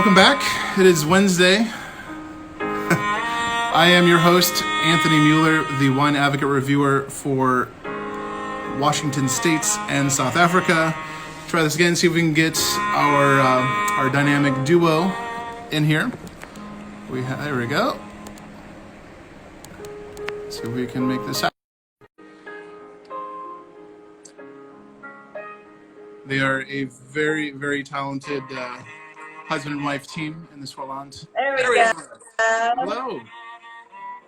welcome back. It is Wednesday. I am your host, Anthony Mueller, the wine advocate reviewer for Washington States and South Africa. Try this again, see if we can get our dynamic duo in here. There we go. See if we can make this happen. They are a very, very talented husband and wife team in the Swartland. There we go. Hello.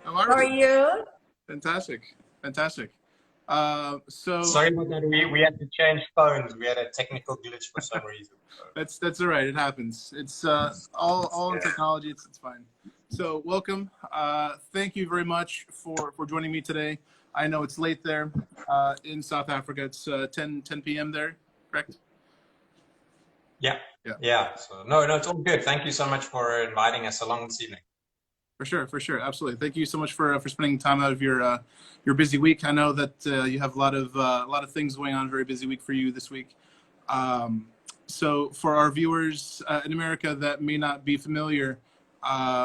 How are you? Fantastic. Sorry about that. We had to change phones. We had a technical glitch for some reason. So. That's all right. It happens. It's all in technology. It's fine. So welcome. Thank you very much for joining me today. I know it's late there in South Africa. It's 10 p.m. there, correct? Yeah. So no, it's all good. Thank you so much for inviting us along this evening. For sure, absolutely. Thank you so much for spending time out of your busy week. I know that you have a lot of things going on. Very busy week for you this week. So for our viewers in America that may not be familiar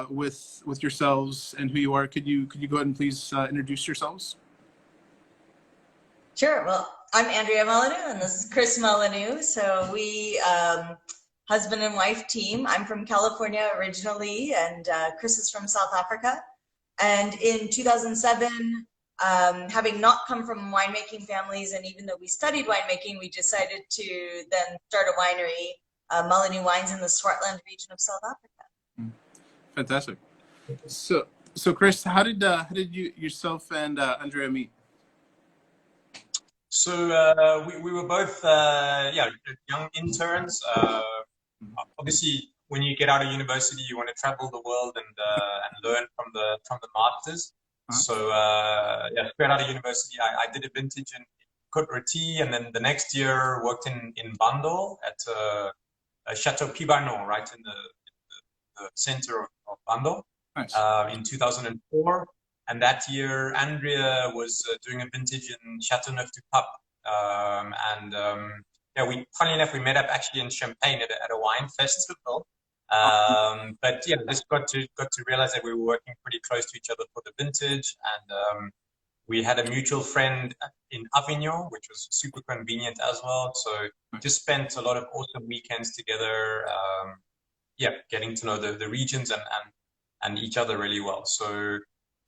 with yourselves and who you are, could you go ahead and please introduce yourselves? Sure. Well, I'm Andrea Mullineux, and this is Chris Mullineux. So we husband and wife team. I'm from California originally, and Chris is from South Africa. And in 2007, having not come from winemaking families, and even though we studied winemaking, we decided to then start a winery, Mullineux Wines, in the Swartland region of South Africa. Fantastic. So Chris, how did you yourself and Andrea meet? So we were both young interns. Obviously, when you get out of university, you want to travel the world and learn from the masters. So straight out of university, I did a vintage in Côte Rôtie, and then the next year worked in Bandol at Chateau Pibarnon, right in the center of Bandol. Nice. In 2004. And that year, Andrea was doing a vintage in Châteauneuf-du-Pape. Funny enough, we met up actually in Champagne at a wine festival. Just got to realize that we were working pretty close to each other for the vintage. And we had a mutual friend in Avignon, which was super convenient as well. So just spent a lot of awesome weekends together, getting to know the regions and each other really well. So.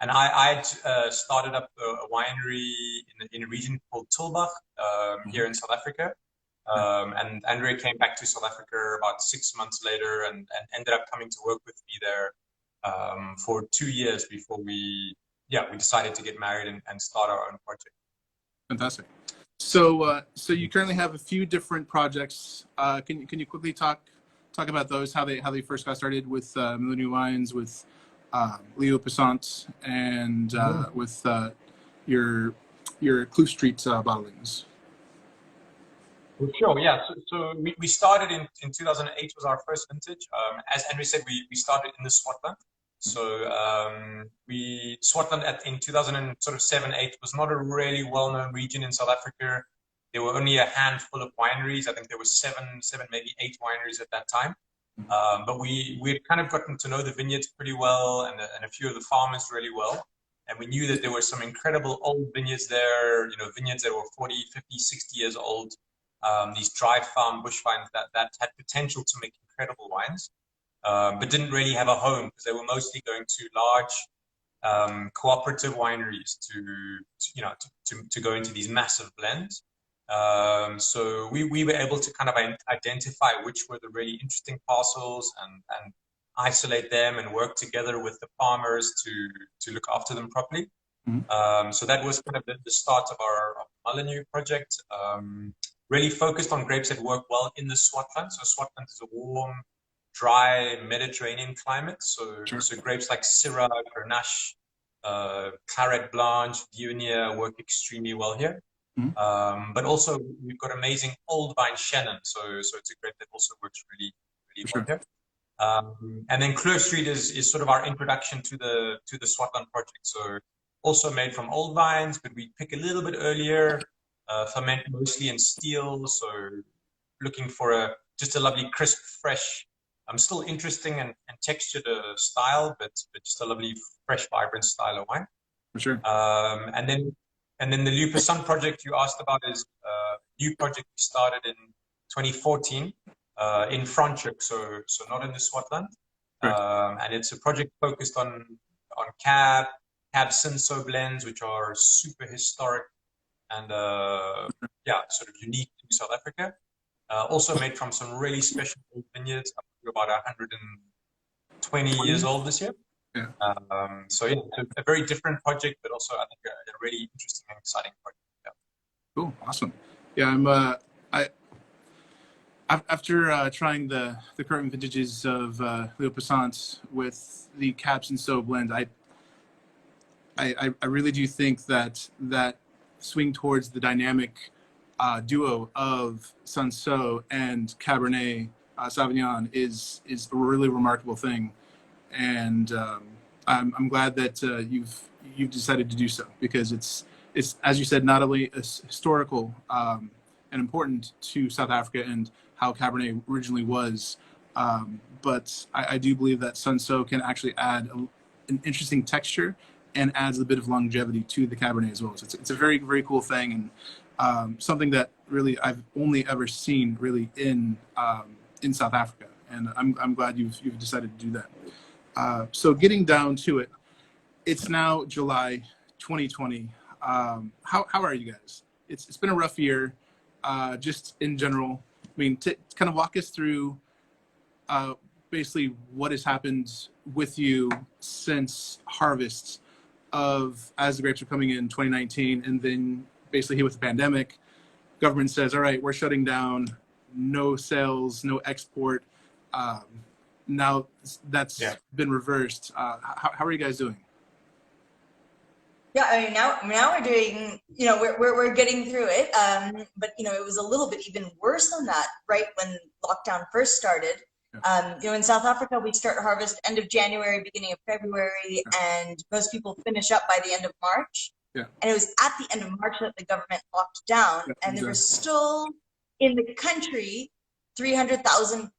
And I started up a winery in a region called Tulbagh here in South Africa. And Andrea came back to South Africa about 6 months later and ended up coming to work with me there for 2 years before we decided to get married and start our own project. Fantastic. So you currently have a few different projects. Can you quickly talk about those? How they first got started with Mullineux Wines, with Leo Pissant, and with your Kloof Street bottlings. Well, sure, yeah. So we started in 2008 was our first vintage. As Andrea said, we started in the Swartland. So Swartland in 2007-8 was not a really well-known region in South Africa. There were only a handful of wineries. I think there were seven, maybe 8 wineries at that time. But we had kind of gotten to know the vineyards pretty well and a few of the farmers really well. And we knew that there were some incredible old vineyards there, vineyards that were 40, 50, 60 years old. These dry farm bush vines that had potential to make incredible wines, but didn't really have a home because they were mostly going to large cooperative wineries to go into these massive blends. So we were able to kind of identify which were the really interesting parcels and isolate them and work together with the farmers to look after them properly. Mm-hmm. So that was kind of the start of our Mullineux project. Really focused on grapes that work well in the Swartland. So Swartland is a warm, dry Mediterranean climate. So grapes like Syrah, Grenache, Claret Blanche, Viognier work extremely well here. Mm-hmm. But also we've got amazing old vine Chenin, so it's a grape that also works really well here. And then Kloof Street is sort of our introduction to the Swartland project. So also made from old vines, but we pick a little bit earlier, ferment mostly in steel. So looking for just a lovely crisp, fresh Still interesting and textured style, but just a lovely, fresh, vibrant style of wine. For sure. And then the Lieu Sun project you asked about is a new project we started in 2014 in Franschhoek, so not in the Swartland. Right. And it's a project focused on cab Cinsault blends, which are super historic and sort of unique to South Africa. Also made from some really special old vineyards, up to about 120 years old this year. Yeah. So yeah, it's a very different project, but also I think a really interesting and exciting project. Yeah. Cool. Awesome. Yeah, after trying the current vintages of Lieu with the Caps and So blend, I really do think that swing towards the dynamic duo of Cinsault and Cabernet Sauvignon is a really remarkable thing, and I'm glad that you've decided to do so, because it's as you said, not only historical and important to South Africa and how Cabernet originally was, but I do believe that Cinsault can actually add an interesting texture and adds a bit of longevity to the Cabernet as well. So it's a very, very cool thing, and something that really I've only ever seen really in South Africa, and I'm glad you've decided to do that. So getting down to it, it's now July 2020. How are you guys? It's been a rough year, just in general. I mean, kind of walk us through basically what has happened with you since harvest as the grapes are coming in 2019, and then basically here with the pandemic, government says, all right, we're shutting down, no sales, no export. Now that's been reversed. How are you guys doing? Yeah, I mean, now we're doing, we're getting through it. But, it was a little bit even worse than that, right? When lockdown first started. In South Africa, we start harvest end of January, beginning of February, and most people finish up by the end of March. Yeah. And it was at the end of March that the government locked down, and there were still in the country 300,000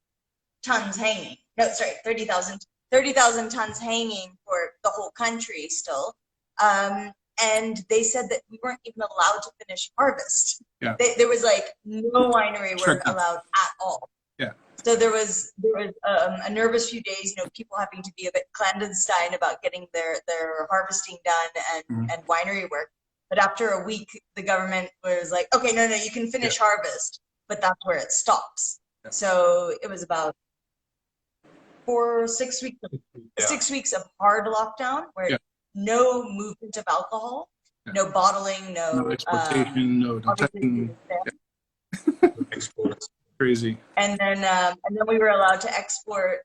tons hanging. No, sorry, 30,000 tons hanging for the whole country still. And they said that we weren't even allowed to finish harvest. Yeah. There was no winery were allowed at all. Yeah. So there was a nervous few days, people having to be a bit clandestine about getting their harvesting done and winery work. But after a week, the government was like, okay, no, you can finish harvest, but that's where it stops. Yeah. So it was about 6 weeks of hard lockdown where no movement of alcohol, no bottling, no exportation, no touching. Exports. Crazy. And then we were allowed to export.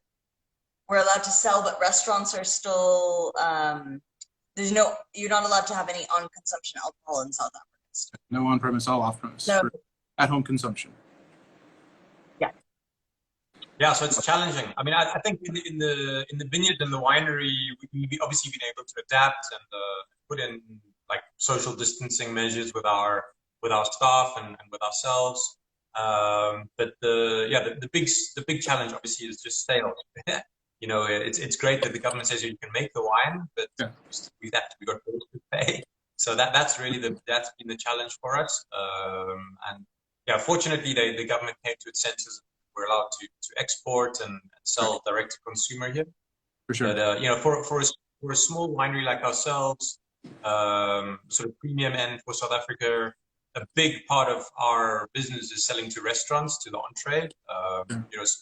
We're allowed to sell, but restaurants are still you're not allowed to have any on-consumption alcohol in South Africa. No on-premise, all off-premise. No. For at-home consumption. Yeah. Yeah, so it's challenging. I mean, I think in the vineyard and the winery, we've obviously been able to adapt and put in social distancing measures with our staff and with ourselves. But the big challenge obviously is just sales. It's great that the government says you can make the wine, but we got bills to pay. So that's really that's been the challenge for us. Fortunately, the government came to its senses. We're allowed to export and sell direct to consumer here. For sure. But for a small winery like ourselves, sort of premium end for South Africa, a big part of our business is selling to restaurants, to the on-trade.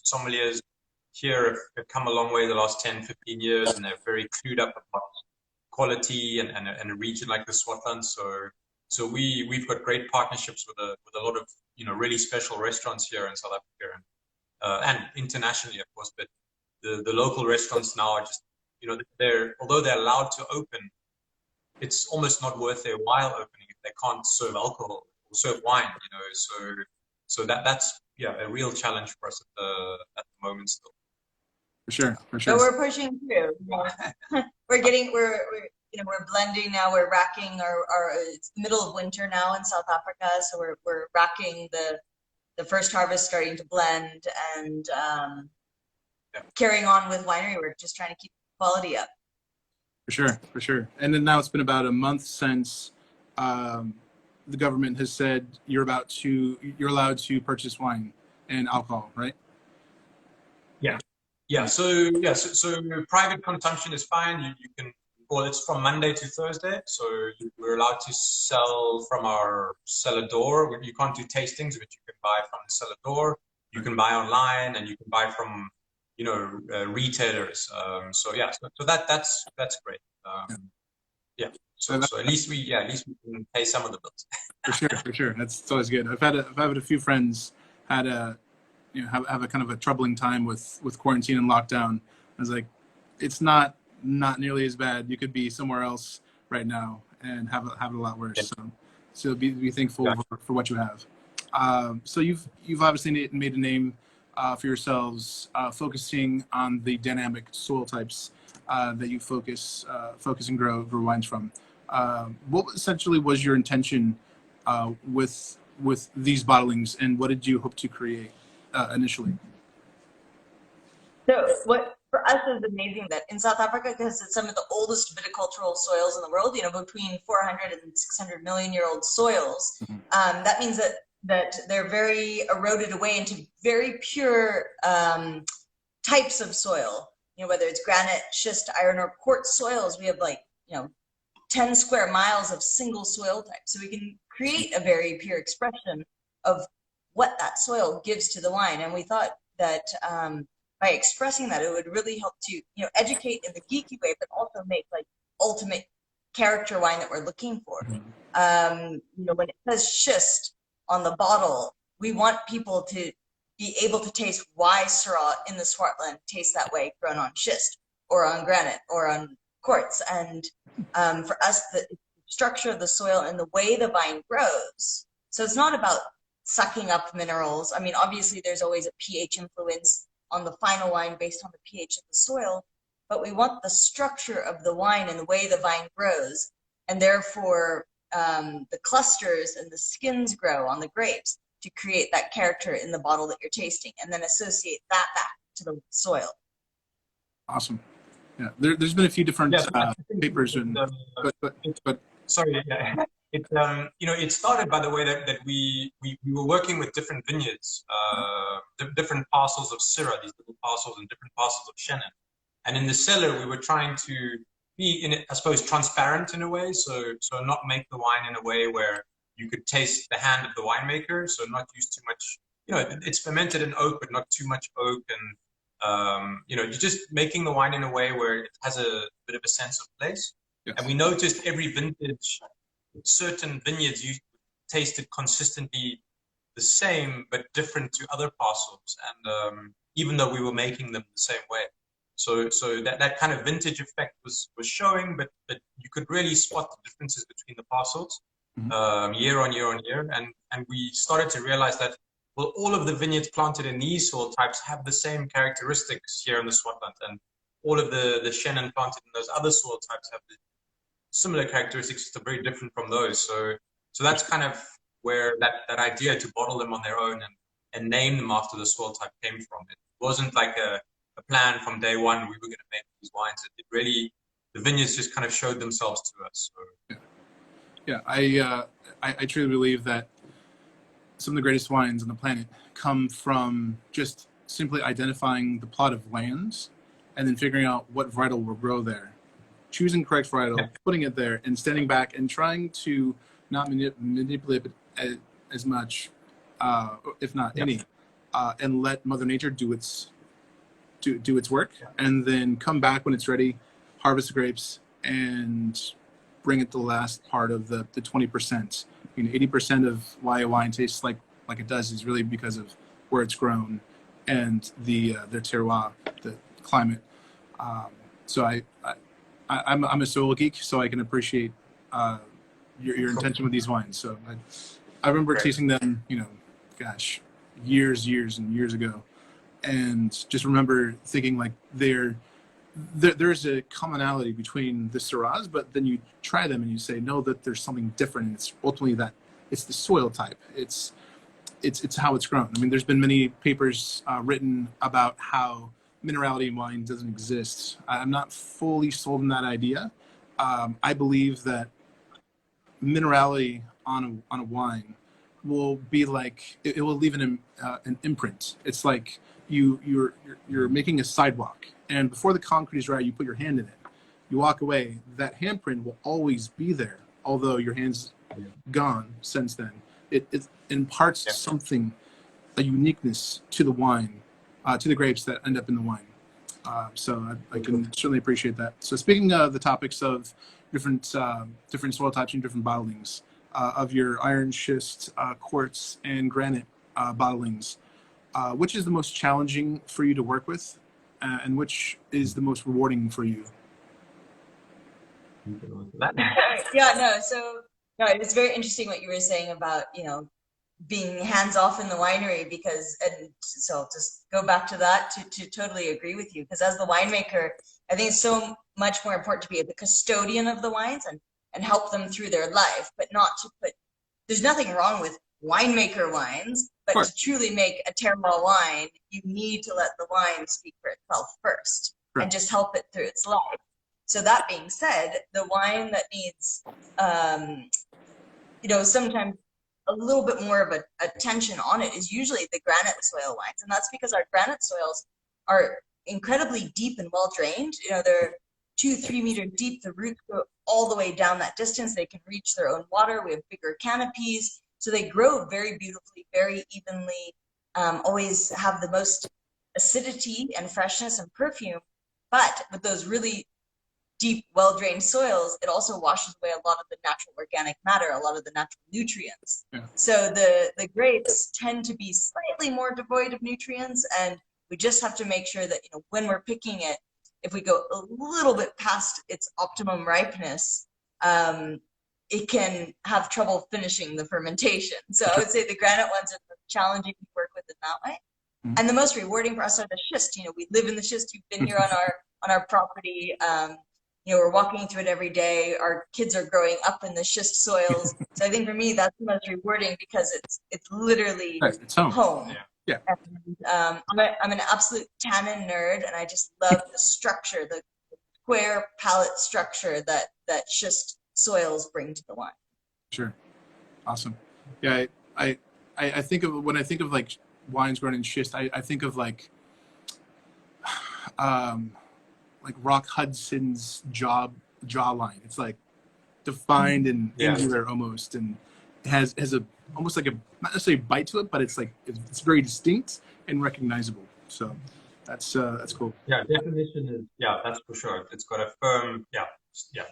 Sommeliers here have come a long way the last 10, 15 years, and they're very clued up about quality and a region like the Swartland. So we've got great partnerships with a lot of really special restaurants here in South Africa and internationally, of course. But the local restaurants now are just although they're allowed to open, it's almost not worth their while opening if they can't serve alcohol or serve wine. So that's a real challenge for us at the moment still. For sure. But we're pushing through. We're blending now. We're racking it's the middle of winter now in South Africa, so we're racking the first harvest, starting to blend, and carrying on with winery work, just trying to keep quality up. For sure, for sure. And then now it's been about a month since the government has said you're allowed to purchase wine and alcohol, right? So private consumption is fine. You can, well, it's from Monday to Thursday, so we're allowed to sell from our cellar door. You can't do tastings, but you can buy from the cellar door. You can buy online, and you can buy from retailers. So that's great. So at least we can pay some of the bills. For sure. That's always good. I've had a few friends have a kind of a troubling time with quarantine and lockdown. I was like, it's not nearly as bad. You could be somewhere else right now and have it a lot worse. So be thankful for what you have. So you've obviously made a name for yourselves, focusing on the dynamic soil types that you focus and grow wines from. What essentially was your intention with these bottlings, and what did you hope to create initially? So what for us is amazing that in South Africa, because it's some of the oldest viticultural soils in the world, between 400 and 600 million year old soils, that means that they're very eroded away into very pure types of soil. Whether it's granite, schist, iron, or quartz soils, we have 10 square miles of single soil type. So we can create a very pure expression of what that soil gives to the wine. And we thought that by expressing that, it would really help to, educate in the geeky way, but also make ultimate character wine that we're looking for. When it says schist on the bottle, we want people to be able to taste why Syrah in the Swartland tastes that way, grown on schist or on granite or on quartz. And for us, the structure of the soil and the way the vine grows. So it's not about sucking up minerals. I mean, obviously there's always a pH influence on the final wine based on the pH of the soil, but we want the structure of the wine and the way the vine grows, and therefore the clusters and the skins grow on the grapes to create that character in the bottle that you're tasting, and then associate that back to the soil. Awesome. Yeah, there's been a few different papers, but sorry. It started by the way that we were working with different vineyards, different parcels of Syrah, these little parcels, and different parcels of Chenin. And in the cellar, we were trying to be, I suppose, transparent in a way, so not make the wine in a way where you could taste the hand of the winemaker, so not use too much, it's fermented in oak, but not too much oak, and you're just making the wine in a way where it has a bit of a sense of place. Yes. And we noticed every vintage, certain vineyards you tasted consistently the same, but different to other parcels, and even though we were making them the same way. So that kind of vintage effect was showing, but you could really spot the differences between the parcels year on year on year. And we started to realize that, well, all of the vineyards planted in these soil types have the same characteristics here in the Swartland, and all of the Chenin planted in those other soil types have the similar characteristics that are very different from those. So that's kind of where that idea to bottle them on their own and name them after the soil type came from. It wasn't like a plan from day one. We were going to make these wines. It really, the vineyards just kind of showed themselves to us. So. Yeah, I truly believe that some of the greatest wines on the planet come from just simply identifying the plot of lands and then figuring out what varietal will grow there, choosing correct varietal, putting it there, and standing back and trying to not manipulate it as much, if not any, and let Mother Nature do its work, and then come back when it's ready, harvest the grapes, and bring it to the last part of the 20%. 80% of why a wine tastes like it does is really because of where it's grown and the terroir, the climate. So I'm a soil geek, so I can appreciate your intention with these wines. So I remember tasting them, years and years ago, and just remember thinking like there's a commonality between the Syrahs, but then you try them and you say no, that there's something different, and it's ultimately that it's the soil type, it's how it's grown. I mean, there's been many papers written about how minerality in wine doesn't exist. I'm not fully sold on that idea. I believe that minerality on a wine will be like it will leave an imprint. It's like you're making a sidewalk, and before the concrete is dry, you put your hand in it. You walk away. That handprint will always be there, although your hand's gone since then. It imparts something, a uniqueness to the wine, to the grapes that end up in the wine. So I can certainly appreciate that. So speaking of the topics of different soil types and different bottlings, of your iron, schist, quartz, and granite bottlings, which is the most challenging for you to work with, and which is the most rewarding for you? Yeah, no, so no, it's very interesting what you were saying about, being hands off in the winery, because, and so I'll just go back to that to totally agree with you, because as the winemaker, I think it's so much more important to be the custodian of the wines and help them through their life, but not to there's nothing wrong with winemaker wines, but to truly make a terroir wine, you need to let the wine speak for itself first and just help it through its life. So that being said, the wine that needs, sometimes a little bit more of attention on it is usually the granite soil wines. And that's because our granite soils are incredibly deep and well drained. They're 2-3 meters deep. The roots go all the way down that distance. They can reach their own water. We have bigger canopies. So they grow very beautifully, very evenly, always have the most acidity and freshness and perfume. But with those really deep, well-drained soils, it also washes away a lot of the natural organic matter, a lot of the natural nutrients. Yeah. So the grapes tend to be slightly more devoid of nutrients, and we just have to make sure that when we're picking it, if we go a little bit past its optimum ripeness, it can have trouble finishing the fermentation. So I would say the granite ones are challenging to work with in that way. Mm-hmm. And the most rewarding for us are the schist. We live in the schist. You've been here on our property. We're walking through it every day. Our kids are growing up in the schist soils. So I think for me, that's the most rewarding, because it's literally it's home. Yeah. And, I'm an absolute tannin nerd, and I just love the structure, the square palette structure that schist soils bring to the wine. Sure. Awesome. Yeah. I think of, when I think of like wines grown in schist, I think of like Rock Hudson's jawline. It's like defined and angular almost, and it has a almost like a, not necessarily a bite to it, but it's like it's very distinct and recognizable. So that's cool. Yeah, definition is that's for sure. It's got a firm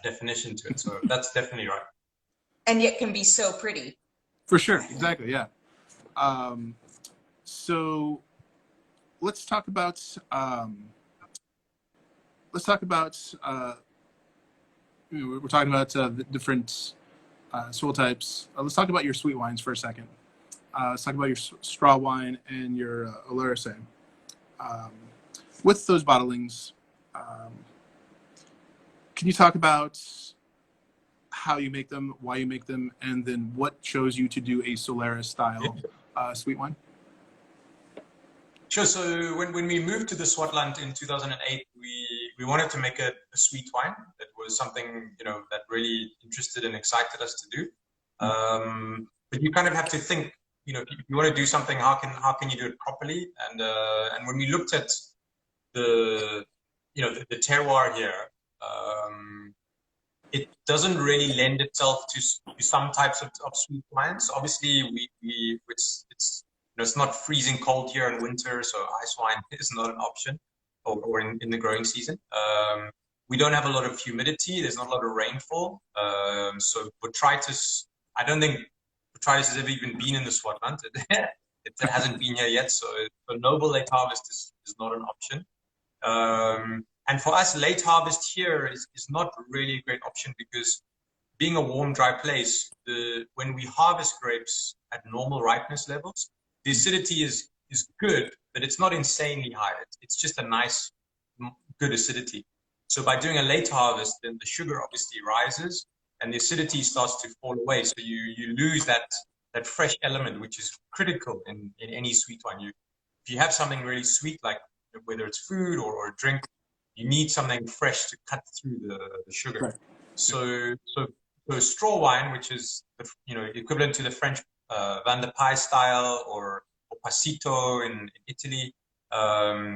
definition to it. So that's definitely right. And yet can be so pretty. For sure, exactly. Yeah. So let's talk about we're talking about the different soil types. Let's talk about your sweet wines for a second. Let's talk about your straw wine and your Oleracé. With those bottlings, can you talk about how you make them, why you make them, and then what chose you to do a Solera style sweet wine? Sure. So when we moved to the Swartland in 2008, we wanted to make a sweet wine. That was something that really interested and excited us to do. But you kind of have to think, if you want to do something, how can you do it properly? And when we looked at the terroir here, it doesn't really lend itself to some types of sweet wines. Obviously, it's not freezing cold here in winter, so ice wine is not an option, or in the growing season. We don't have a lot of humidity. There's not a lot of rainfall. So botrytis, I don't think botrytis has ever even been in the Swartland. It hasn't been here yet. So noble late harvest is not an option. And for us, late harvest here is not really a great option, because being a warm, dry place, when we harvest grapes at normal ripeness levels, the acidity is good, but it's not insanely high. It's just a nice, good acidity. So by doing a late harvest, then the sugar obviously rises and the acidity starts to fall away. So you lose that fresh element, which is critical in any sweet wine. If you have something really sweet, like whether it's food or a drink, you need something fresh to cut through the sugar. Right. So straw wine, which is equivalent to the French Van de Pie style or Passito in Italy,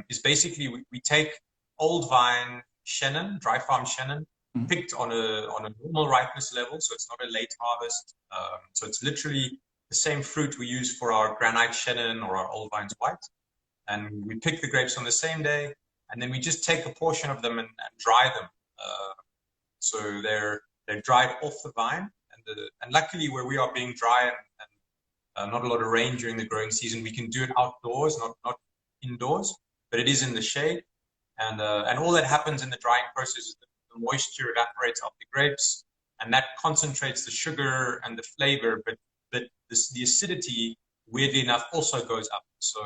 is basically we take old vine Chenin, dry farm Chenin, picked on a normal ripeness level, so it's not a late harvest. So it's literally the same fruit we use for our granite Chenin or our old vines white, and we pick the grapes on the same day, and then we just take a portion of them and dry them. So they're dried off the vine, and luckily where we are being dry and not a lot of rain during the growing season, we can do it outdoors, not indoors, but it is in the shade. And all that happens in the drying process is the moisture evaporates off the grapes, and that concentrates the sugar and the flavor, but the acidity, weirdly enough, also goes up. So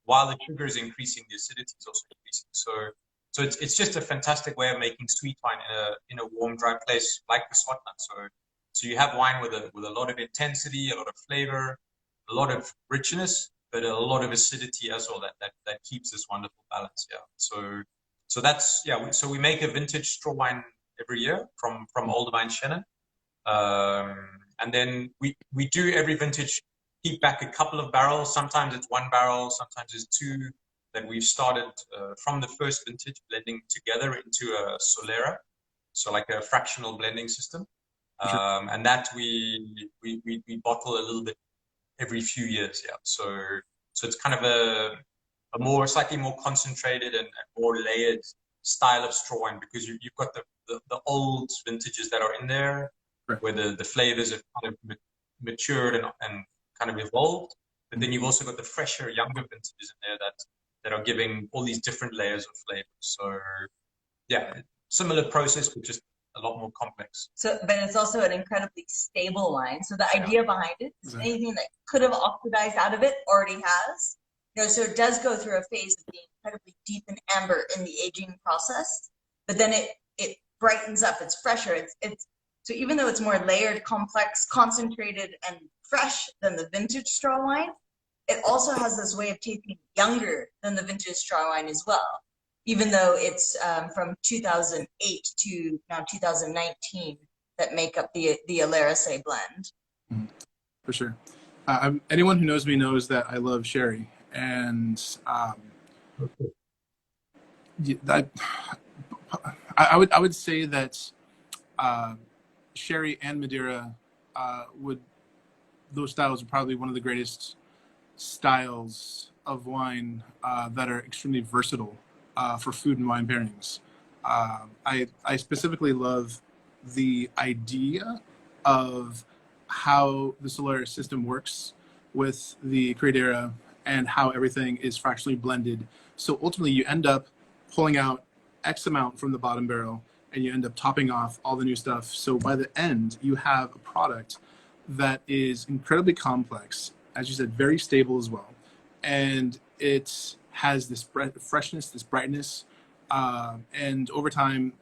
while the sugar is increasing, the acidity is also increasing. So it's just a fantastic way of making sweet wine in a warm, dry place like the Swartland. So you have wine with a lot of intensity, a lot of flavor, a lot of richness, but a lot of acidity as well. That keeps this wonderful balance. Yeah. So that's So we make a vintage straw wine every year from old vine Chenin, and then we do every vintage keep back a couple of barrels. Sometimes it's 1 barrel, sometimes it's 2 that we've started from the first vintage, blending together into a Solera, so like a fractional blending system. And that we bottle a little bit every few years. Yeah. So it's kind of a slightly more concentrated and more layered style of straw wine, because you've got the old vintages that are in there, right, where the flavors have kind of matured and kind of evolved. But then you've also got the fresher, younger vintages in there that are giving all these different layers of flavor. So yeah, similar process, but just a lot more complex. So, but it's also an incredibly stable wine. So the idea behind it is anything that could have oxidized out of it already has. So it does go through a phase of being incredibly deep and amber in the aging process, but then it brightens up. It's fresher. So even though it's more layered, complex, concentrated, and fresh than the vintage straw wine, it also has this way of tasting younger than the vintage straw wine as well, even though it's from 2008 to now 2019 that make up the Alerase blend. For sure. Anyone who knows me knows that I love sherry, and I would say that sherry and Madeira those styles are probably one of the greatest styles of wine that are extremely versatile for food and wine pairings. I specifically love the idea of how the Solera system works with the Credera and how everything is fractionally blended. So ultimately you end up pulling out X amount from the bottom barrel and you end up topping off all the new stuff. So by the end, you have a product that is incredibly complex, as you said, very stable as well. And it has this freshness, this brightness, and over time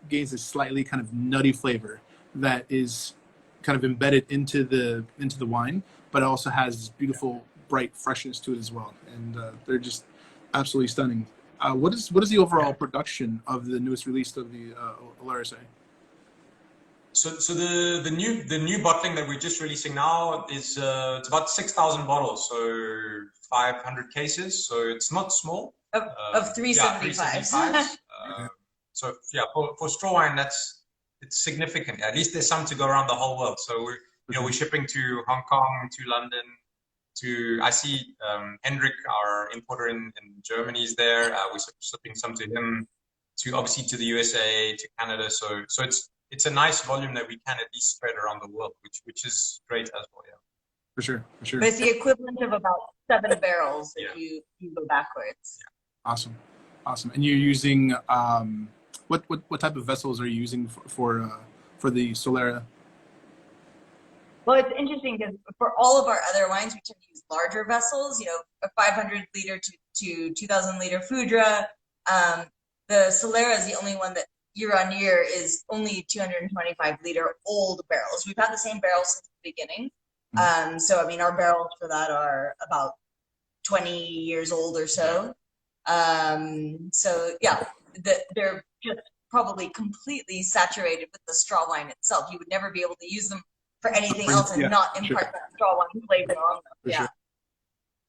gains this slightly kind of nutty flavor that is kind of embedded into the wine, but it also has this beautiful, bright freshness to it as well. And they're just absolutely stunning. What is the overall production of the newest release of the Alerase? So the new bottling that we're just releasing now is it's about 6,000 bottles, so 500 cases. So it's not small. Of 375s. So yeah, for straw wine, it's significant. At least there's some to go around the whole world. So we're shipping to Hong Kong, to London, I see Hendrik, our importer in Germany, is there. We're shipping some to him, obviously to the USA, to Canada. So it's a nice volume that we can at least spread around the world, which is great as well. Yeah. For sure. But it's the equivalent of about 7 barrels if you go backwards. Yeah. Awesome. And you're using what type of vessels are you using for the Solera? Well, it's interesting because for all of our other wines, we tend to use larger vessels, a 500 liter to 2,000 liter Foudre. The Solera is the only one that year on year is only 225 liter old barrels. We've had the same barrels since the beginning. So, our barrels for that are about 20 years old or so. So yeah, they're just probably completely saturated with the straw wine itself. You would never be able to use them for anything else and not impart that straw wine flavor on them. For Yeah. sure.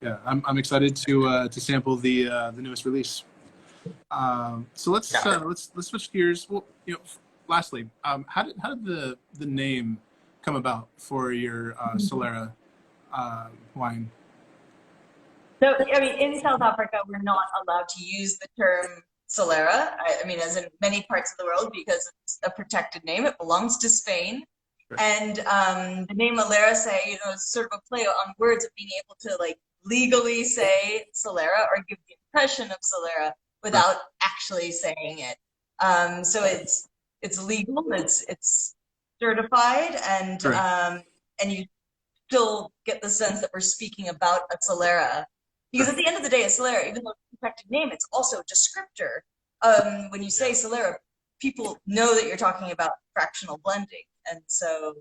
Yeah, I'm excited to sample the newest release. So let's switch gears. Well, lastly, how did the name come about for your Solera wine? So, I mean, in South Africa, we're not allowed to use the term Solera. I mean, as in many parts of the world, because it's a protected name. It belongs to Spain. Right. And the name Alera is sort of a play on words of being able to like legally say Solera or give the impression of Solera without actually saying it. So it's legal, it's certified, and you still get the sense that we're speaking about a Solera. Because at the end of the day, a Solera, even though it's a protected name, it's also a descriptor. When you say Solera, people know that you're talking about fractional blending. And so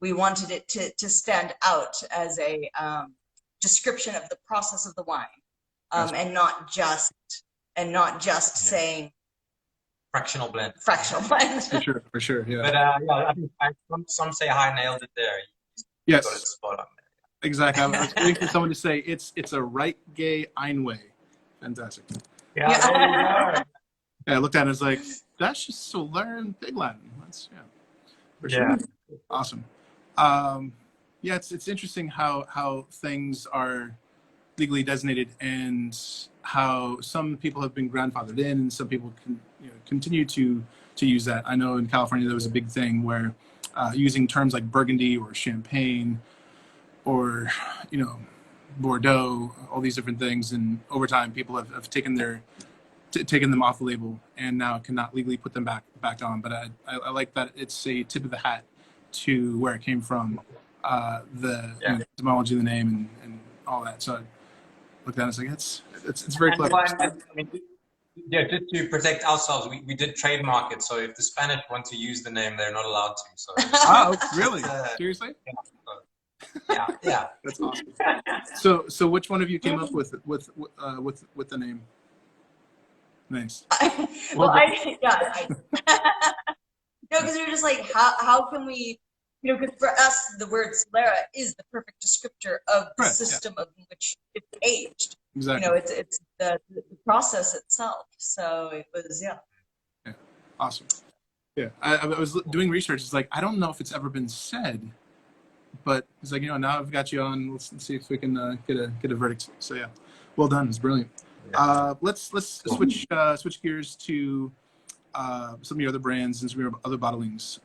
we wanted it to stand out as a description of the process of the wine, and not just saying fractional blend. Fractional blend. For sure, yeah. But I think some say I nailed it there. You got it spot on there. Exactly. I was waiting for someone to say it's a right gay Einway. Fantastic. Yeah. I looked at it and was like, that's just Solera in Pig Latin. That's for sure. Awesome. It's interesting how things are legally designated and how some people have been grandfathered in and some people can continue to use that. I know in California there was a big thing where using terms like Burgundy or Champagne or Bordeaux, all these different things, and over time people have taken them off the label and now cannot legally put them back on. But I like that it's a tip of the hat to where it came from, the etymology of the name and all that. So I looked at it and it's like it's very clever. Just to protect ourselves, we did trademark it. So if the Spanish want to use the name, they're not allowed to. So oh, really? Seriously? Yeah. That's awesome. So which one of you came up with the name? Nice. No, because we're just like, how can we, because for us, the word Solera is the perfect descriptor of the system of which it's aged. Exactly. It's the process itself. So it was, Yeah. Awesome. Yeah. I was doing research. It's like, I don't know if it's ever been said, but it's like, now I've got you on. Let's see if we can get a verdict. So yeah, well done. It's brilliant. Let's switch gears to some of your other brands and some of your other bottlings.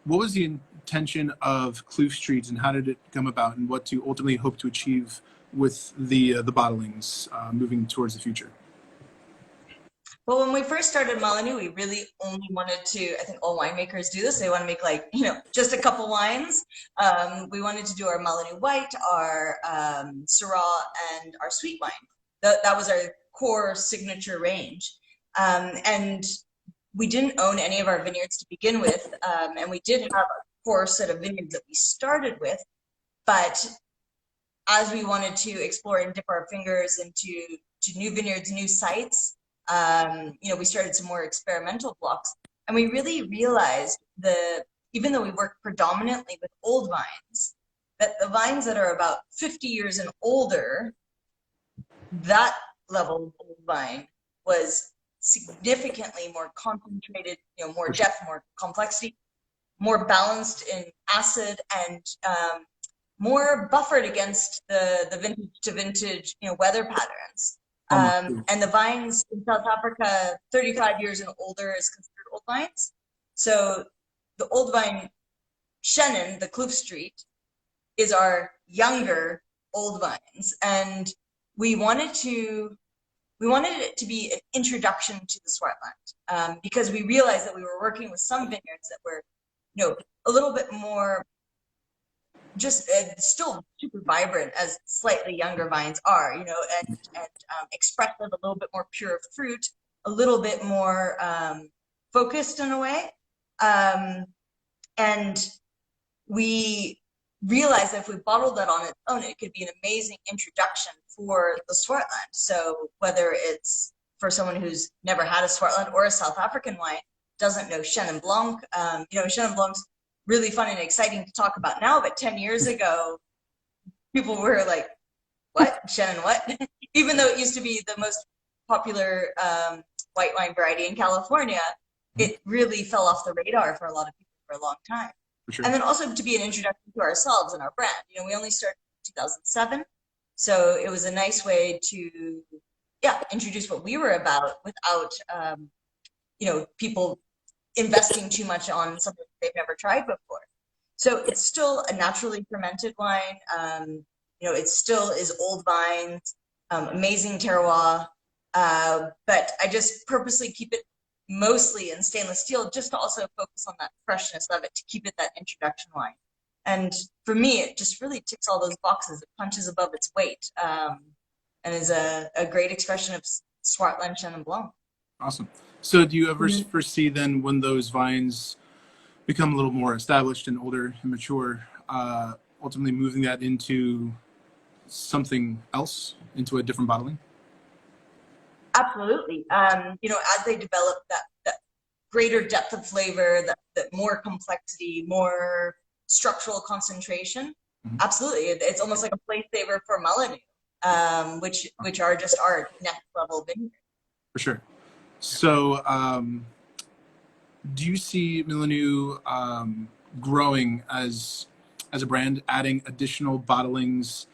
What was the intention of Kloof Street and how did it come about, and what do you ultimately hope to achieve with the bottlings moving towards the future? Well, when we first started Mullineux, we really only wanted to, I think all winemakers do this, they want to make like, just a couple wines. We wanted to do our Mullineux White, our Syrah, and our sweet wine. That was our core signature range. And we didn't own any of our vineyards to begin with. And we did have a core set of vineyards that we started with. But as we wanted to explore and dip our fingers into new vineyards, new sites, we started some more experimental blocks. And we really realized even though we work predominantly with old vines, that the vines that are about 50 years and older, that level of old vine was significantly more concentrated, more depth, more complexity, more balanced in acid, and more buffered against the vintage to vintage, weather patterns. And the vines in South Africa, 35 years and older is considered old vines. So the old vine Chenin, the Kloof Street, is our younger old vines. And we wanted it to be an introduction to the Swartland, because we realized that we were working with some vineyards that were, a little bit more just still super vibrant as slightly younger vines are, and expressive, a little bit more pure fruit, a little bit more focused in a way. And we realized that if we bottled that on its own, it could be an amazing introduction for the Swartland. So whether it's for someone who's never had a Swartland or a South African wine, doesn't know Chenin Blanc, Chenin Blanc's really fun and exciting to talk about now, but 10 years ago, people were like, what? Chenin what? Even though it used to be the most popular white wine variety in California, it really fell off the radar for a lot of people for a long time. For sure. And then also to be an introduction to ourselves and our brand. We only started in 2007, so it was a nice way to, introduce what we were about without, people investing too much on something they've never tried before. So it's still a naturally fermented wine. It still is old vines, amazing terroir, but I just purposely keep it mostly in stainless steel, just to also focus on that freshness of it, to keep it that introduction wine. And for me, it just really ticks all those boxes. It punches above its weight, and is a great expression of Swartland Chenin Blanc. Awesome. So do you ever foresee then, when those vines become a little more established and older and mature, ultimately moving that into something else, into a different bottling? Absolutely. As they develop that greater depth of flavor, that more complexity, more structural concentration, absolutely. It's almost like a place saver for Mullineux, which are just our next level vineyard. For sure. So do you see Mullineux growing as a brand, adding additional bottlings,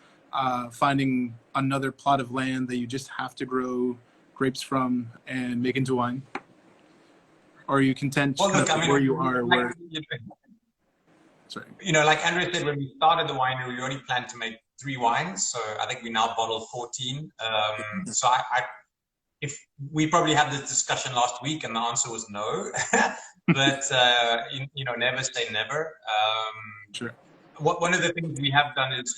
finding another plot of land that you just have to grow grapes from and make into wine? Or are you content where you are? Sorry. Like Andrea said, when we started the winery, we only planned to make 3 wines. So I think we now bottle 14. So if we probably had this discussion last week and the answer was no, but never say never. Sure. One of the things we have done is,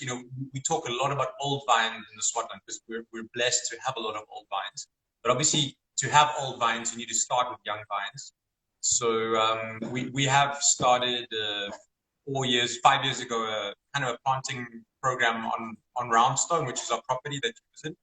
we talk a lot about old vines in the Swartland because we're blessed to have a lot of old vines. But obviously, to have old vines, you need to start with young vines. So we have started 5 years ago, a kind of a planting program on Roundstone, which is our property that you visit.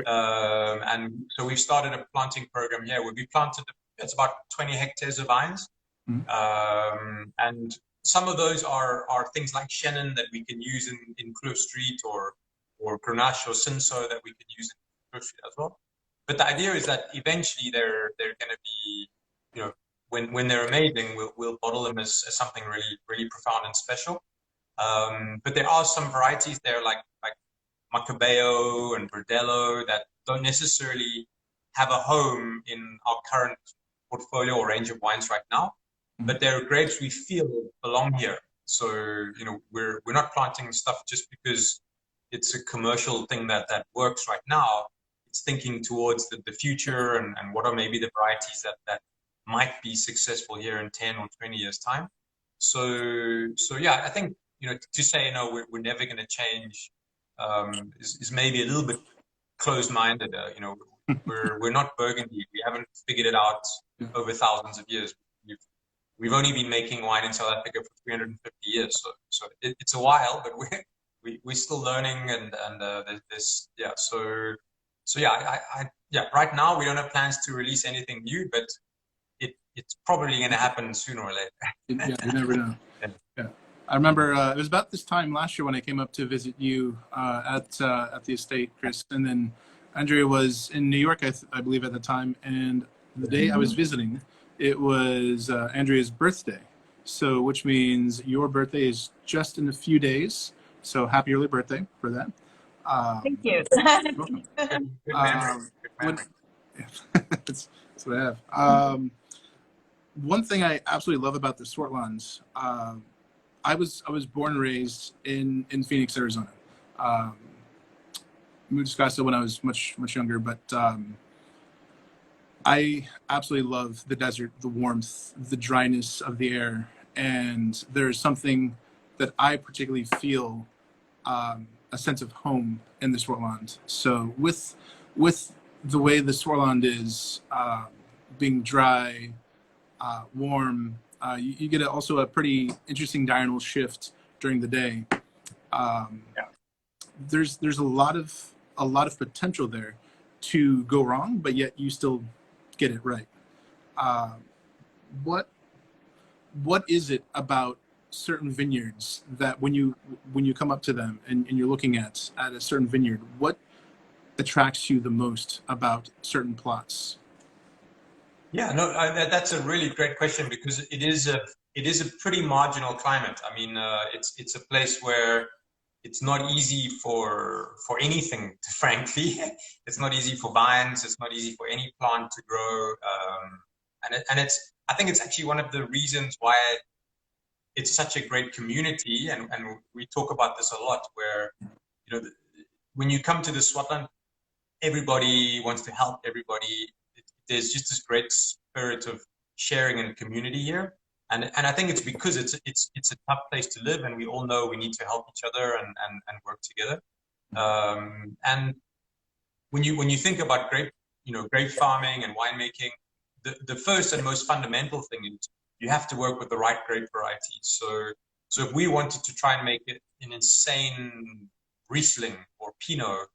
And so we've started a planting program here where we planted, it's about 20 hectares of vines. And some of those are things like Chenin that we can use in Kloof Street, or Grenache or Cinsault that we can use in Kloof Street as well. But the idea is that eventually they're going to be, when they're amazing, we'll bottle them as something really, really profound and special. But there are some varieties there like Macabeo and Verdelho that don't necessarily have a home in our current portfolio or range of wines right now, but they're grapes we feel belong here. So, we're not planting stuff just because it's a commercial thing that works right now. It's thinking towards the future and what are maybe the varieties that might be successful here in 10 or 20 years time. So yeah, I think, to say, we're never going to change is maybe a little bit closed-minded. We're not Burgundy. We haven't figured it out over thousands of years. We've only been making wine in South Africa for 350 years. So it's a while, but we're still learning, and there's right now we don't have plans to release anything new, but it's probably going to happen sooner or later. Yeah, you never know. Yeah. I remember it was about this time last year when I came up to visit you at the estate, Chris, and then Andrea was in New York, I believe, at the time, and the day I was visiting, it was Andrea's birthday. So, which means your birthday is just in a few days. So, happy early birthday for that. Thank you. Good memory. That's what I have. One thing I absolutely love about the Swartlands, I was born and raised in Phoenix, Arizona. Moved to Scottsdale when I was much younger, but I absolutely love the desert, the warmth, the dryness of the air, and there's something that I particularly feel a sense of home in the Swartland. So with the way the Swartland is, being dry, warm, you get also a pretty interesting diurnal shift during the day. Yeah. There's a lot of potential there to go wrong, but yet you still get it right. What is it about certain vineyards that when you come up to them and you're looking at a certain vineyard, what attracts you the most about certain plots? Yeah, no, that's a really great question, because it is a pretty marginal climate. I mean, it's a place where it's not easy for anything, frankly. It's not easy for vines. It's not easy for any plant to grow. And I think it's actually one of the reasons why it's such a great community. And we talk about this a lot, where, when you come to the Swartland, everybody wants to help everybody. There's just this great spirit of sharing and community here. And I think it's because it's a tough place to live, and we all know we need to help each other and work together. And when you think about grape farming and winemaking, the first and most fundamental thing is you have to work with the right grape varieties. So if we wanted to try and make it an insane Riesling or Pinot,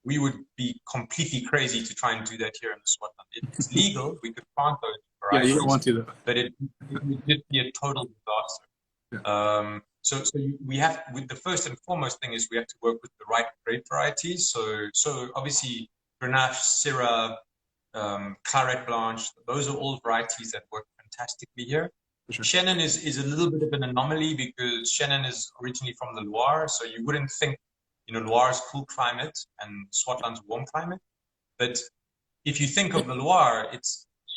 we would be completely crazy to try and do that here in the Swartland. It's legal; we could plant those varieties. Yeah, you don't want to, though. But it would just be a total disaster. Yeah. So we have, with the first and foremost thing is we have to work with the right grape varieties. So obviously Grenache, Syrah, Claret Blanche, those are all varieties that work fantastically here. For sure. Chenin is a little bit of an anomaly, because Chenin is originally from the Loire, so you wouldn't think, Loire's cool climate and Swartland's warm climate. But if you think of the Loire,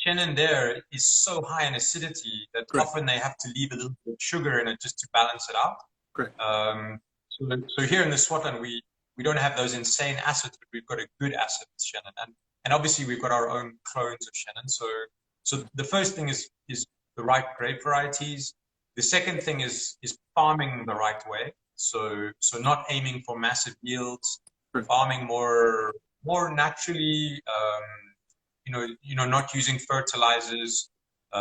Chenin there is so high in acidity that Correct. often they have to leave a little bit of sugar in it just to balance it out. Correct. So here in the Swartland, we don't have those insane acids, but we've got a good acid with Chenin. And obviously we've got our own clones of Chenin. So the first thing is the right grape varieties. The second thing is farming the right way. So not aiming for massive yields, farming more naturally, not using fertilizers.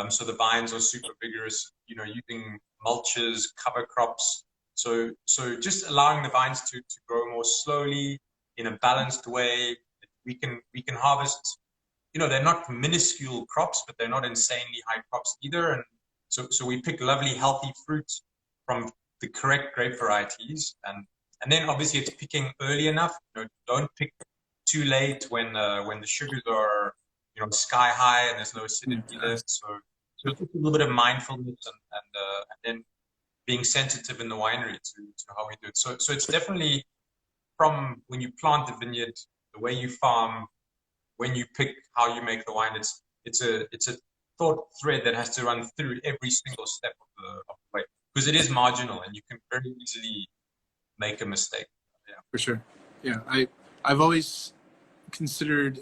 So the vines are super vigorous, using mulches, cover crops. So just allowing the vines to grow more slowly in a balanced way. We can harvest, they're not minuscule crops, but they're not insanely high crops either. And so we pick lovely, healthy fruit from the correct grape varieties, and then obviously it's picking early enough. Don't pick too late when the sugars are sky high and there's no acidity left. So it's a little bit of mindfulness and then being sensitive in the winery to how we do it. So it's definitely from when you plant the vineyard, the way you farm, when you pick how you make the wine. It's a thought thread that has to run through every single step of the way. Because it is marginal, and you can very easily make a mistake. Yeah. For sure. Yeah, I've always considered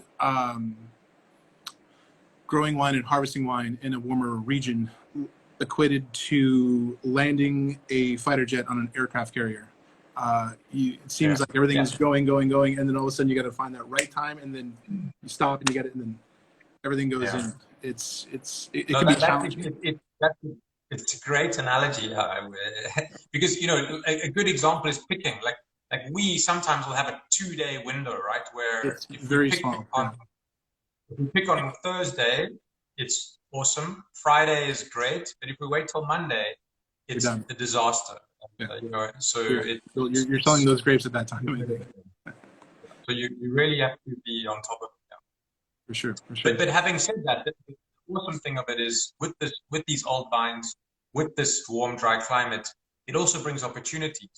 growing wine and harvesting wine in a warmer region equated to landing a fighter jet on an aircraft carrier. It seems like everything's going, and then all of a sudden you got to find that right time, and then you stop and you get it, and then everything goes in. It can be challenging. It's a great analogy, because a good example is picking. Like we sometimes will have a 2-day window, right? Where it's very small. If we pick on Thursday, it's awesome. Friday is great, but if we wait till Monday, it's a disaster. Yeah. So you're selling those grapes at that time. So you really have to be on top of it. Yeah. For sure. But having said that, the awesome thing of it is with these old vines, with this warm, dry climate, it also brings opportunities.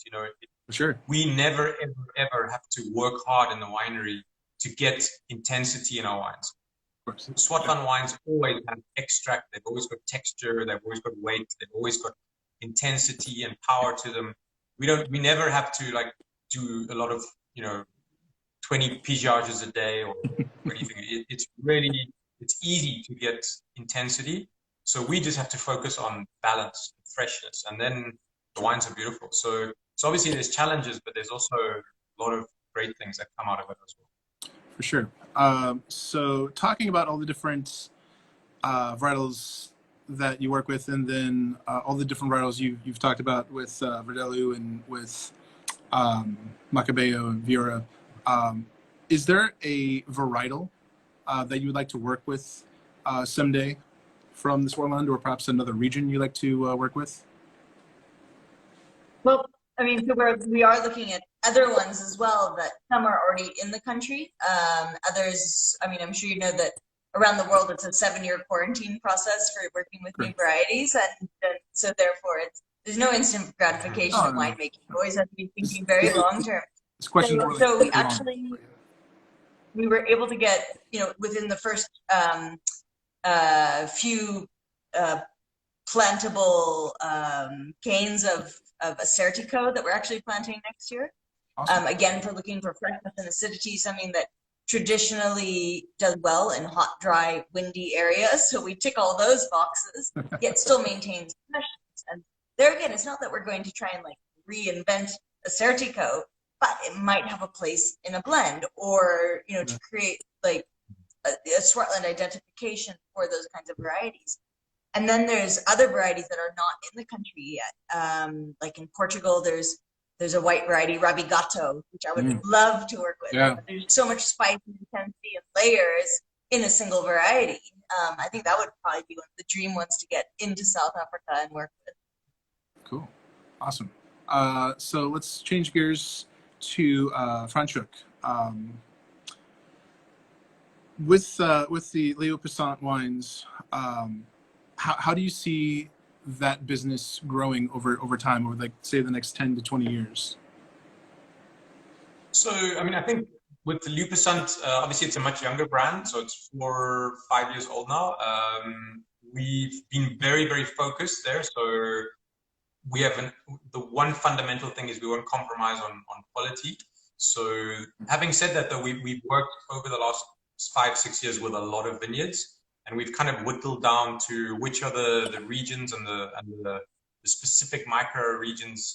For sure. We never, ever have to work hard in the winery to get intensity in our wines. Of course. Swartland wines always have extract. They've always got texture. They've always got weight. They've always got intensity and power to them. We never have to do a lot of 20 pigeages a day or anything. It's easy to get intensity. So we just have to focus on balance, freshness, and then the wines are beautiful. So obviously there's challenges, but there's also a lot of great things that come out of it as well. For sure. So talking about all the different varietals that you work with, and then all the different varietals you've talked about with Verdelho and with Macabeo and Vera. Is there a varietal that you would like to work with someday from the Swartland, or perhaps another region you like to work with? Well, I mean, so we are looking at other ones as well, that some are already in the country. Others, I mean, I'm sure you know that around the world it's a 7-year quarantine process for working with new varieties, and so therefore there's no instant gratification in winemaking. You always have to be thinking very long term. This question So we actually we were able to get, within the first few plantable canes of Acertico that we're actually planting next year. Awesome. Again, for looking for freshness and acidity, something that traditionally does well in hot, dry, windy areas. So we tick all those boxes, yet still maintains freshness. And there again, it's not that we're going to try and like reinvent Acertico, but it might have a place in a blend, or to create like a Swartland identification for those kinds of varieties. And then there's other varieties that are not in the country yet. Like in Portugal, there's a white variety, Rabigato, which I would love to work with. Yeah. There's so much spice and intensity and layers in a single variety. I think that would probably be one of the dream ones to get into South Africa and work with. Cool. Awesome. So let's change gears to Franschhoek. With the Leo Passant wines, how do you see that business growing over time, over like say the next 10 to 20 years? So, I mean, I think with the Leo Passant, obviously it's a much younger brand, so it's 4 or 5 years old now. We've been very, very focused there. So we have the one fundamental thing is we won't compromise on quality. So having said that, though, we've worked over the last 5-6 years with a lot of vineyards, and we've kind of whittled down to which are the regions and the specific micro regions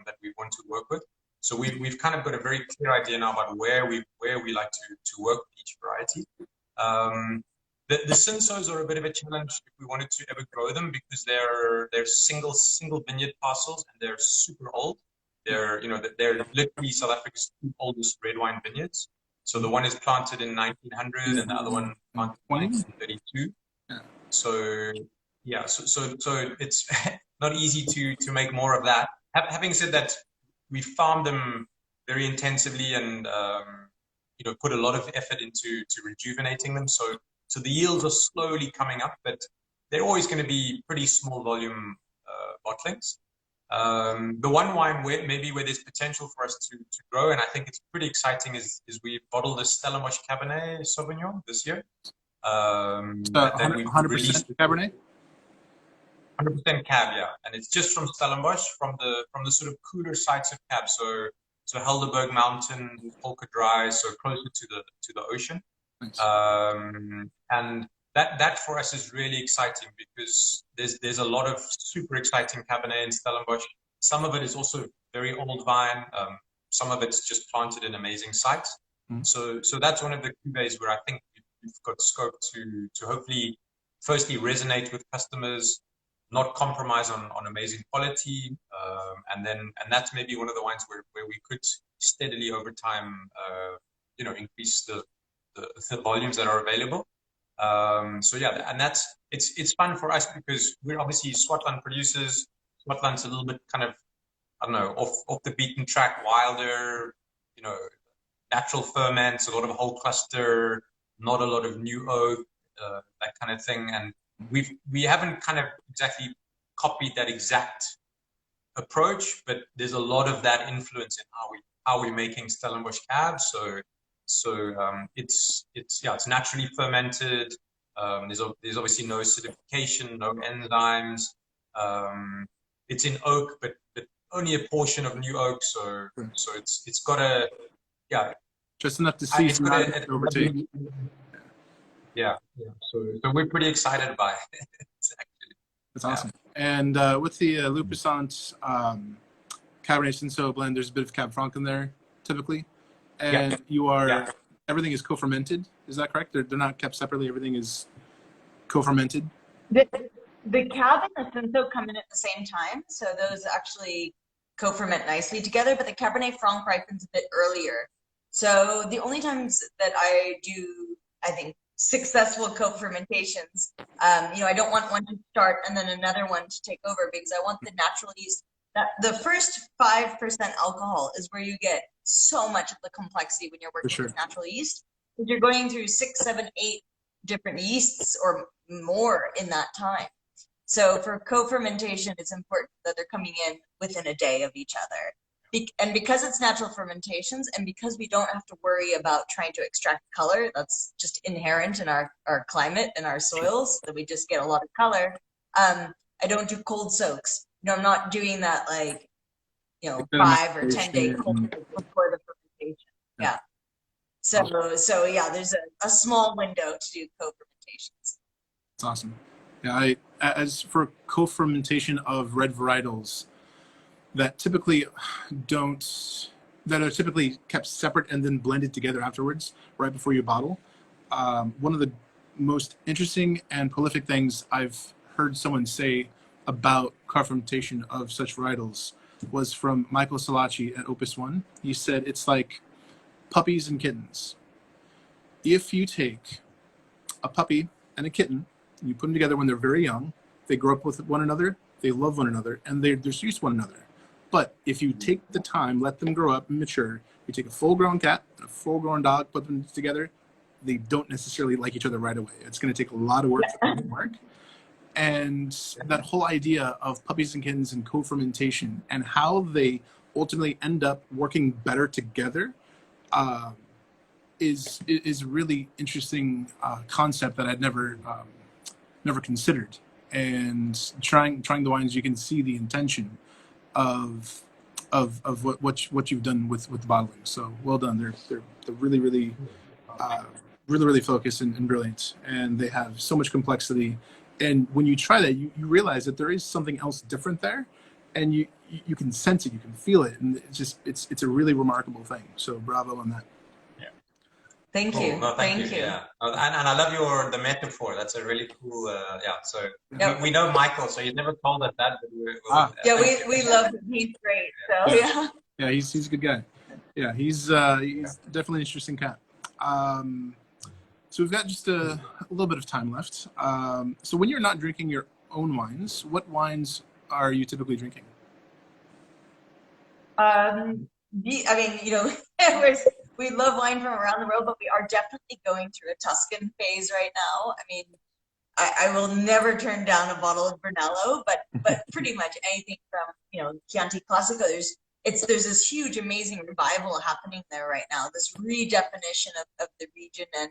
that we want to work with. So we've kind of got a very clear idea now about where we like to work with each variety. The Cinsaults are a bit of a challenge if we wanted to ever grow them, because they're single vineyard parcels and they're super old. They're literally South Africa's 2 oldest red wine vineyards. So the one is planted in 1900 and the other one planted in 1932. Yeah. So yeah, so it's not easy to make more of that. Having said that, we farmed them very intensively and put a lot of effort into rejuvenating them. So the yields are slowly coming up, but they're always going to be pretty small volume bottlings. The one wine where there's potential for us to grow, and I think it's pretty exciting, is we bottled a Stellenbosch Cabernet Sauvignon this year. 100% Cabernet? 100% Cab, yeah. And it's just from Stellenbosch, from the sort of cooler sites of Cab. So Helderberg Mountain, Volker Dry, so closer to the ocean. Nice. And that for us is really exciting, because there's a lot of super exciting Cabernet in Stellenbosch. Some of it is also very old vine. Some of it's just planted in amazing sites. So that's one of the cuvées where I think we've got scope to hopefully firstly resonate with customers, not compromise on amazing quality, and that's maybe one of the wines where we could steadily over time increase the volumes that are available. So yeah, and it's fun for us because we're obviously Swartland producers. Swartland's a little bit kind of, I don't know, off the beaten track, wilder, natural ferments, a lot of whole cluster, not a lot of new oak, that kind of thing. And we haven't kind of exactly copied that exact approach, but there's a lot of that influence in how we're making Stellenbosch Cab. So it's naturally fermented. There's obviously no acidification, no enzymes. It's in oak, but only a portion of new oak. So it's got just enough to see overtake. Yeah. So we're pretty excited by it. That's awesome. And with the Leo Passant Cabernet Cinsault blend, there's a bit of Cab Franc in there, typically. And everything is co-fermented. Is that correct? They're not kept separately. Everything is co-fermented. The Cab and the Cinsault come in at the same time, so those actually co-ferment nicely together, but the Cabernet Franc ripens a bit earlier. So the only times that I do, I think, successful co-fermentations, I don't want one to start and then another one to take over, because I want the natural yeast. That the first 5% alcohol is where you get so much of the complexity when you're working with natural yeast. Because you're going through 6, 7, 8 different yeasts or more in that time. So for co-fermentation, it's important that they're coming in within a day of each other. And because it's natural fermentations, and because we don't have to worry about trying to extract color, that's just inherent in our climate and our soils, that we just get a lot of color. I don't do cold soaks. I'm not doing that 5 or 10 day cold soak before the fermentation. Yeah. So yeah, there's a small window to do co-fermentations. That's awesome. Yeah, as for co-fermentation of red varietals that are typically kept separate and then blended together afterwards, right before you bottle. One of the most interesting and prolific things I've heard someone say about co-fermentation of such varietals was from Michael Salacci at Opus One. He said it's like puppies and kittens. If you take a puppy and a kitten, and you put them together when they're very young, they grow up with one another, they love one another, and they're used to one another. But if you take the time, let them grow up and mature, you take a full-grown cat and a full-grown dog, put them together, they don't necessarily like each other right away. It's going to take a lot of work for them to work. And that whole idea of puppies and kittens and co-fermentation and how they ultimately end up working better together is a really interesting concept that I'd never considered. And trying the wines, you can see the intention of what you've done with bottling. So well done. They're really focused and brilliant, and they have so much complexity. And when you try that, you realize that there is something else different there, and you can sense it, you can feel it, and it's a really remarkable thing. So bravo on that. Thank you. No, thank you. Yeah, and I love the metaphor. That's a really cool. So we know Michael, so he's never told us that. But we love him. He's great. So yeah, he's a good guy. Yeah, he's definitely an interesting cat. So we've got just a little bit of time left. So when you're not drinking your own wines, what wines are you typically drinking? We love wine from around the world, but we are definitely going through a Tuscan phase right now. I mean, I will never turn down a bottle of Brunello, but pretty much anything from Chianti Classico. There's this huge, amazing revival happening there right now. This redefinition of the region, and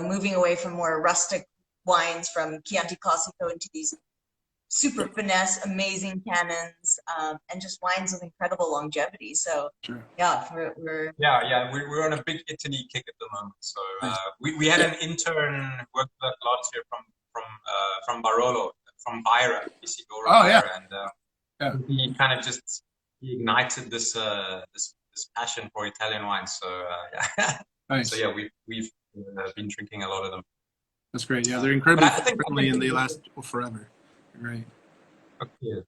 moving away from more rustic wines from Chianti Classico into these super finesse, amazing tannins, and just wines with incredible longevity. So we're on a big Italy kick at the moment. So we had an intern who worked with us last year from Barolo, from Beira, and he kind of he ignited this passion for Italian wines. So nice. So we've been drinking a lot of them. That's great. Yeah, they're incredibly friendly and they last forever. Right. Okay.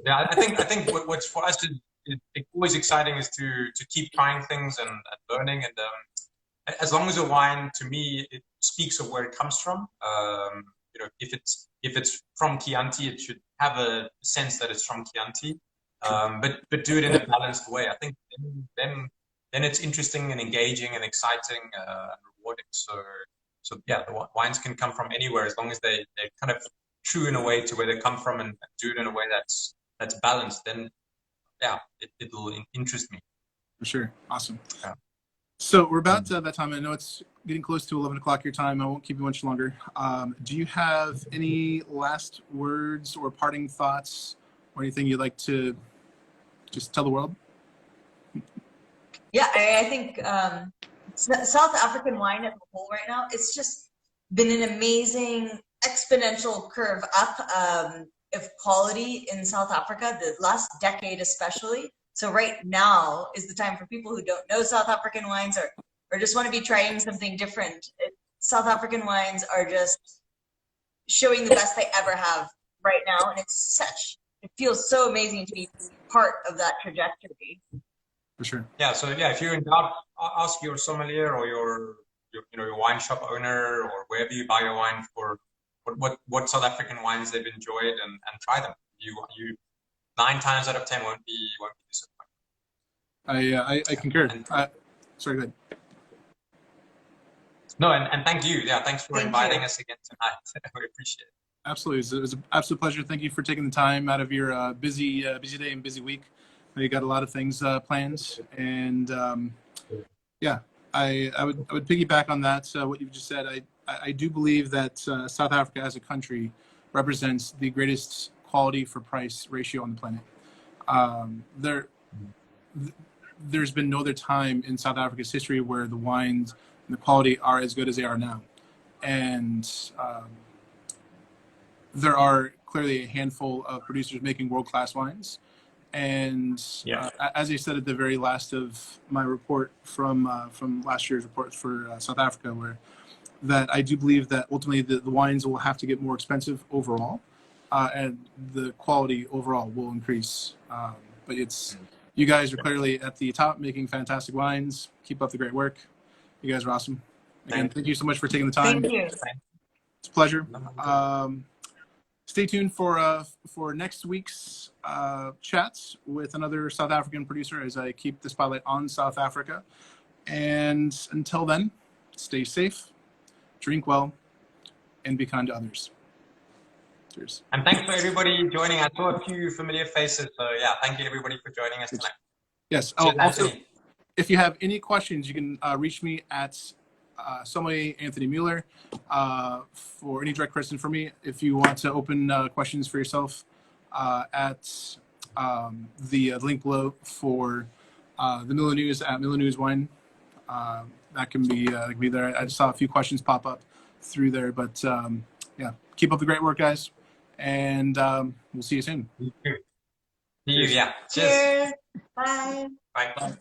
Yeah, I think what's for us is always exciting is to keep trying things and learning, and as long as a wine, to me, it speaks of where it comes from. If it's from Chianti, it should have a sense that it's from Chianti, but do it in a balanced way. I think then it's interesting and engaging and exciting and rewarding. So yeah, the wines can come from anywhere as long as they're kind of true in a way to where they come from, and do it in a way that's balanced. Then it'll interest me. For sure. Awesome. Yeah. So we're about that time. I know it's getting close to 11 o'clock your time. I won't keep you much longer. Do you have any last words or parting thoughts or anything you'd like to just tell the world? Yeah, I think South African wine as a whole right now, it's just been an amazing exponential curve up of quality in South Africa, the last decade especially. So right now is the time for people who don't know South African wines or just want to be trying something different. South African wines are just showing the best they ever have right now, and it feels so amazing to be part of that trajectory. For sure. Yeah. So yeah, if you're in doubt, ask your sommelier or your wine shop owner or wherever you buy your wine for what South African wines they've enjoyed and try them. You 9 times out of 10 won't be disappointed. I concur. Sorry, go ahead. No, and thank you. Yeah, thanks for inviting us again tonight. We appreciate it. Absolutely. It was an absolute pleasure. Thank you for taking the time out of your busy day and busy week. You got a lot of things planned, and yeah, I would piggyback on that. What you've just said. I do believe that South Africa as a country represents the greatest quality for price ratio on the planet. There's been no other time in South Africa's history where the wines and the quality are as good as they are now, and there are clearly a handful of producers making world-class wines. And as I said at the very last of my report from last year's report for South Africa, where that I do believe that ultimately the wines will have to get more expensive overall, and the quality overall will increase. But you guys are clearly at the top, making fantastic wines. Keep up the great work. You guys are awesome. Again, thank you so much for taking the time. Thank you. It's a pleasure. Stay tuned for next week's chats with another South African producer as I keep the spotlight on South Africa. And until then, stay safe, drink well, and be kind to others. Cheers. And thanks for everybody joining. I saw a few familiar faces. So yeah, thank you everybody for joining us tonight. Yes. Cheers, Also, Anthony. if you have any questions, you can reach me at sommelier Anthony Mueller for any direct question for me. If you want to open questions for yourself at the link below for the Mullineux at Mullineux Wine, that can be there. I just saw a few questions pop up through there, but yeah, keep up the great work, guys, and we'll see you soon. See you. Yeah. Cheers. Bye. Bye.